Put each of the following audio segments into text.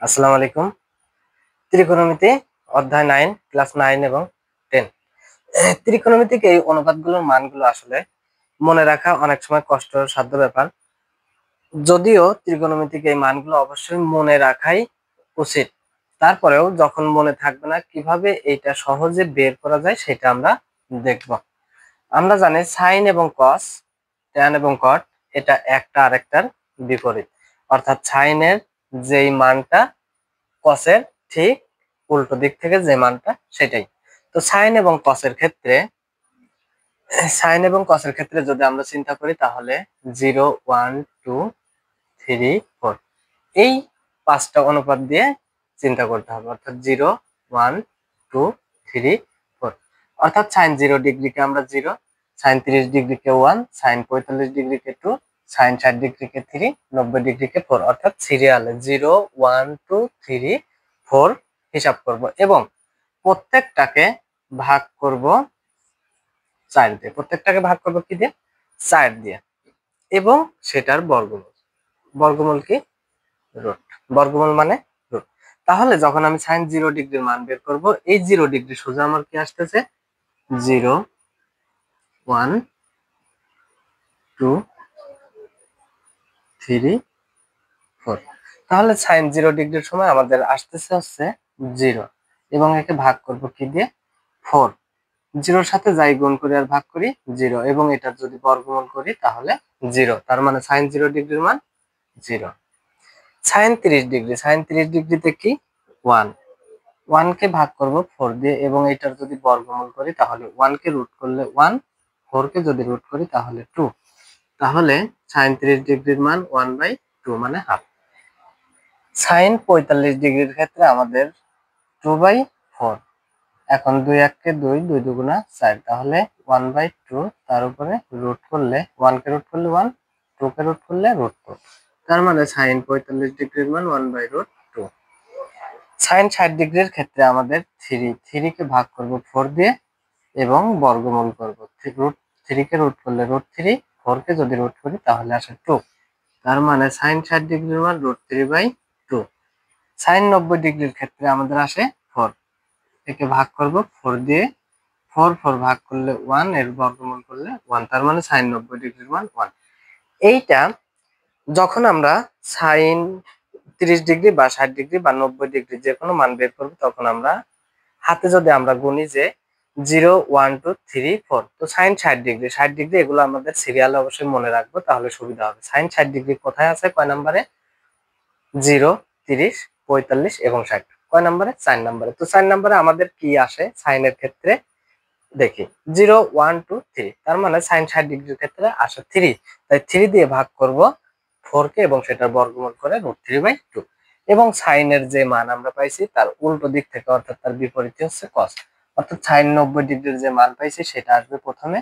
আসসালামু আলাইকুম। ত্রিকোণমিতি অধ্যায় 9 ক্লাস 9 এবং 10। ত্রিকোণমিতিক এই অনুপাতগুলোর মানগুলো আসলে মনে রাখা অনেক সময় কষ্টসাধ্য ব্যাপার। যদিও ত্রিকোণমিতিক এই মানগুলো অবশ্যই মনে রাখাই উচিত। তারপরেও যখন মনে থাকবে না কিভাবে এইটা সহজে বের করা যায় সেটা আমরা দেখব। আমরা জানি সাইন এবং কস, ট্যান এবং কট এটা একটা আরেকটার বিপরীত। অর্থাৎ সাইনের যেই মানটা কসের ঠিক উল্টো দিক থেকে যে মানটা সেটাই। তো সাইন এবং কসের ক্ষেত্রে যদি আমরা চিন্তা করি তাহলে 0 1 2 3 4 এই পাঁচটা অনুপাত দিয়ে চিন্তা করতে হবে। অর্থাৎ 0 1 2 3 4। অর্থাৎ সাইন 0 ডিগ্রিকে আমরা 0, সাইন 30 ডিগ্রিকে 1, সাইন 45 ডিগ্রিকে 2, সাইন 60 ডিগ্রিকে 3, 90 ডিগ্রিকে 4। অর্থাৎ সিরিয়ালে 0 1 2 3 4 হিসাব করব এবং প্রত্যেকটাকে ভাগ করব 4 দিয়ে। প্রত্যেকটাকে ভাগ করব কি দিয়ে? 4 দিয়ে। এবং সেটার বর্গমূল। বর্গমূল কি? রুট। বর্গমূল মানে রুট। তাহলে যখন আমি সাইন 0 ডিগ্রির মান বের করব, এই 0 ডিগ্রি সোজা আমার কি আসতেছে? 0 1 2 3 4। তাহলে সাইন 0 ডিগ্রির সময় আমাদের আসতেছে হচ্ছে 0 এবং একে ভাগ করব কি দিয়ে? 4। 0 এর সাথে যাই গুণ করি আর ভাগ করি 0 এবং এটার যদি বর্গমূল করি তাহলে 0। তার মানে সাইন 0 ডিগ্রির মান 0। সাইন 30 ডিগ্রি, সাইন 30 ডিগ্রিতে কি? 1। 1 কে ভাগ করব 4 দিয়ে এবং এটার যদি বর্গমূল করি তাহলে 1 কে রুট করলে 1, 4 কে যদি রুট করি তাহলে 2। তাহলে সাইন 30 ডিগ্রির মান 1/2 মানে হাফ। সাইন 45 ডিগ্রির ক্ষেত্রে আমাদের 2/4। এখন 2 1 কে 2, 2 দুগুণা 4। তাহলে 1/2 তার উপরে রুট করলে 1 কে রুট করলে 1, 2 কে রুট করলে √2। তার মানে সাইন 45 ডিগ্রির মান 1/√2। সাইন 60 ডিগ্রির ক্ষেত্রে আমাদের 3 কে ভাগ করব 4 দিয়ে এবং বর্গমূল করব। √3 কে রুট করলে √3, 4 কে যদি রুট করি তাহলে আসে 2। তার মানে সাইন 60 ডিগ্রির মান √3/2। সাইন 90 ডিগ্রির ক্ষেত্রে আমাদের আসে 4। একে ভাগ করব 4 দিয়ে, 4 4 ভাগ করলে 1, এর বর্গমূল করলে 1। তার মানে সাইন 90 ডিগ্রির মান 1। এইটা যখন আমরা সাইন 30 ডিগ্রি বা 60 ডিগ্রি বা 90 ডিগ্রি যে কোনো মান বের করব তখন আমরা হাতে যদি আমরা গুনি যে 0 1 2 3 4, তো সাইন 60 ডিগ্রি 60 ডিগ্রি এগুলো আমাদের সিরিয়ালে অবশ্যই মনে রাখবো তাহলে সুবিধা হবে। সাইন 60 ডিগ্রি কোথায় আছে? কয় নম্বরে? 0 30 45 এবং 60 কয় নম্বরে? 4 নম্বরে। তো 4 নম্বরে আমাদের কি আসে সাইনের ক্ষেত্রে দেখি 0 1 2 3। তার মানে সাইন 60 ডিগ্রির ক্ষেত্রে আসে 3। তাই 3 দিয়ে ভাগ করব 4 কে এবং সেটার বর্গমূল করে √3/2। এবং সাইনের যে মান আমরা পাইছি তার উল্টো দিক থেকে অর্থাৎ তার বিপরীতে হচ্ছে cos। অর্থাৎ সাইন 90 ডিগ্রির যে মান পাইছি সেটা আসবে প্রথমে,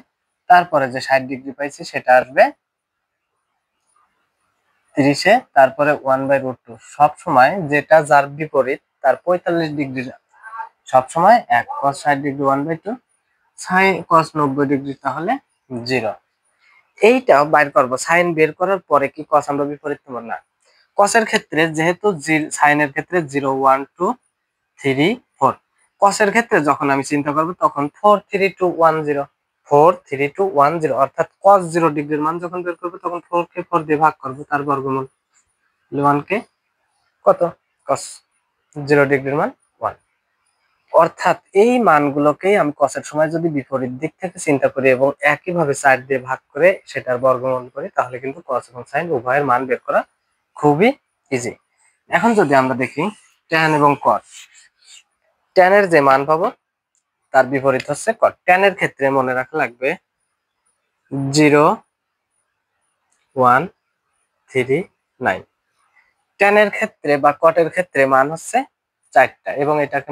তারপরে যে 60 ডিগ্রি পাইছি সেটা আসবে 30 এ, তারপরে 1/√2। সব সময় যেটা যার বিপরীত তার 45 ডিগ্রি সব সময় 1। cos 60 degree 1/2, sine cos 90 degree তাহলে 0। এইটাও বাইর করব। সাইন বের করার পরে কি cos আমরা বিপরীত নেব না? cos এর ক্ষেত্রে যেহেতু সাইনের ক্ষেত্রে 0 1 2 3 4, cos এর ক্ষেত্রে যখন আমি চিন্তা করব তখন 4 3 2 1 0, 4 3 2 1 0। অর্থাৎ cos 0 ডিগ্রির মান যখন বের করব তখন 4 কে 4 দিয়ে ভাগ করব তার বর্গমূল। 1 কে কত? cos 0 ডিগ্রির মান 1। অর্থাৎ এই মানগুলোকেই আমি cos এর সময় যদি বিপরীত দিক থেকে চিন্তা করি এবং একইভাবে 4 দিয়ে ভাগ করে সেটার বর্গমূল করি তাহলে কিন্তু cos এবং sin উভয়ের মান বের করা খুবই ইজি। এখন যদি আমরা দেখি tan এবং cot, tan এর যে মান পাবো তার বিপরীত হচ্ছে cot। tan এর ক্ষেত্রে মনে রাখা লাগবে 0 1 3 9। tan এর ক্ষেত্রে বা cot এর ক্ষেত্রে মান হচ্ছে 4টা এবং এটাকে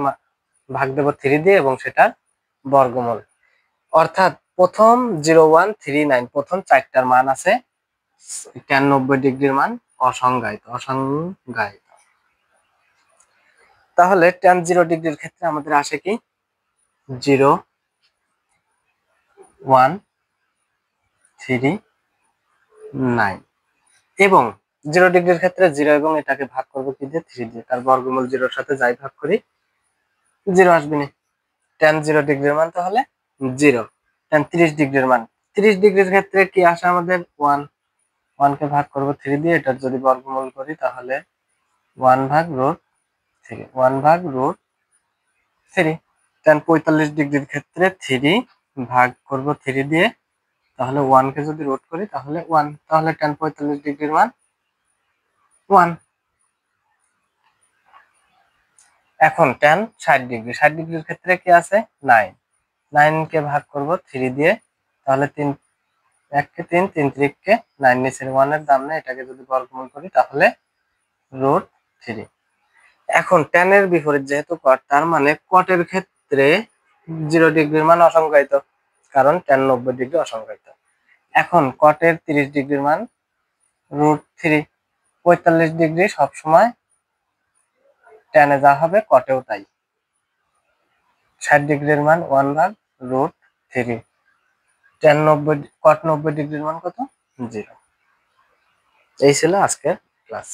ভাগ দেব 3 দিয়ে এবং সেটার বর্গমূল। অর্থাৎ প্রথম 0 1 3 9 প্রথম 4টার মান আছে tan 90 ডিগ্রির মান অসংজ্ঞায়িত। তাহলে tan 0 ডিগ্রির ক্ষেত্রে আমাদের আসে কি 0 1 3 9 এবং 0 ডিগ্রির ক্ষেত্রে 0 এবং এটাকে ভাগ করব কি দিয়ে 3 দিয়ে, তার বর্গমূল 0 এর সাথে যাই ভাগ করি 0 আসবে না। tan 0 ডিগ্রির মান তাহলে 0। tan 30 ডিগ্রির মান, 30 ডিগ্রির ক্ষেত্রে কি আসে আমাদের 1, 1 কে ভাগ করব 3 দিয়ে, এটার যদি বর্গমূল করি তাহলে 1 ভাগ রুট 3, 1 ভাগ রুট 3। tan 45 ডিগ্রির ক্ষেত্রে 3 ভাগ করব 3 দিয়ে, তাহলে 1 কে যদি রুট করি তাহলে 1, তাহলে tan 45 ডিগ্রির মান 1। এখন tan 60 ডিগ্রি, 60 ডিগ্রির ক্ষেত্রে কি আছে 9, 9 কে ভাগ করব 3 দিয়ে, তাহলে 3 1 কে 3, 3 3 কে 9, নিচের 1 এর দাম নেই, এটাকে যদি বর্গমূল করি তাহলে রুট 3। এখন tan এর বিপরীত যেহেতু cot, তার মানে cot এর ক্ষেত্রে 0 ডিগ্রির মান অসংজ্ঞায়িত, কারণ tan 90 ডিগ্রি অসংজ্ঞায়িত। এখন cot এর 30 ডিগ্রির মান রুট 3, 45 ডিগ্রি সবসময় tan এ যা হবে cot এও তাই। 60 ডিগ্রির মান 1 ভাগ রুট 3, tan 90, cot 90 ডিগ্রির মান কত 0। এই ছিল আজকের ক্লাস।